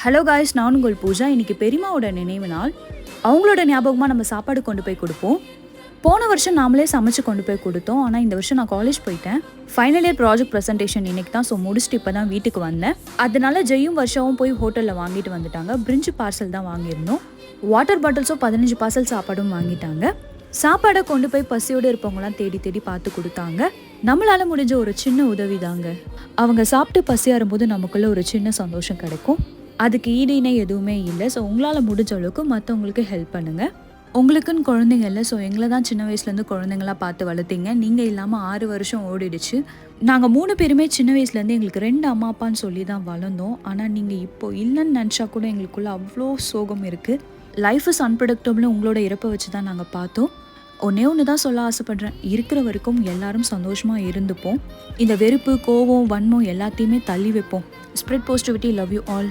Hello guys, நான் உங்கள் பூஜா. இன்னைக்கு பெரியம்மாவோட நினைவு நாள். அவங்களோட ஞாபகமாக நம்ம சாப்பாடு கொண்டு போய் கொடுப்போம். போன வருஷம் நாமளே சமைச்சு கொண்டு போய் கொடுத்தோம். ஆனால் இந்த வருஷம் நான் காலேஜ் போயிட்டேன். ஃபைனல் இயர் ப்ராஜெக்ட் ப்ரெசன்டேஷன் இன்னைக்கு தான். ஸோ முடிச்சுட்டு இப்போ தான் வீட்டுக்கு வந்தேன். அதனால ஜெயும் வருஷமும் போய் ஹோட்டலில் வாங்கிட்டு வந்துட்டாங்க. பிரிஞ்சு பார்சல் தான் வாங்கியிருந்தோம். வாட்டர் பாட்டில்ஸும் 15 பார்சல் சாப்பாடும் வாங்கிட்டாங்க. சாப்பாடை கொண்டு போய் பசியோடு இருப்பவங்களாம் தேடி தேடி பார்த்து கொடுத்தாங்க. நம்மளால முடிஞ்ச ஒரு சின்ன உதவி தாங்க. அவங்க சாப்பிட்டு பசியாறும்போது நமக்குள்ள ஒரு சின்ன சந்தோஷம் கிடைக்கும். அதுக்கு ஈடு இணை எதுவுமே இல்லை. ஸோ உங்களால் முடிஞ்ச அளவுக்கு மற்றவங்களுக்கு ஹெல்ப் பண்ணுங்கள். உங்களுக்குன்னு குழந்தைங்க இல்லை. ஸோ எங்களை தான் சின்ன வயசுலேருந்து குழந்தைங்களாம் பார்த்து வளர்த்தீங்க. நீங்கள் இல்லாமல் 6 வருஷம் ஓடிடுச்சு. நாங்கள் 3 பேருமே சின்ன வயசுலேருந்து எங்களுக்கு 2 அம்மா அப்பான்னு சொல்லி தான் வளர்ந்தோம். ஆனால் நீங்கள் இப்போ இல்லைன்னு நினச்சா கூட எங்களுக்குள்ள அவ்வளோ சோகம் இருக்குது. லைஃப் இஸ் அன்பிரடிக்டபிள்னு உங்களோட இறப்பை வச்சு தான் நாங்கள் பார்த்தோம். ஒன்று தான் சொல்ல ஆசைப்படுறேன். இருக்கிற வரைக்கும் எல்லாரும் சந்தோஷமாக இருந்துப்போம். இந்த வெறுப்பு, கோபம், வன்மம் எல்லாத்தையுமே தள்ளி வைப்போம். Spread positivity. Love you all.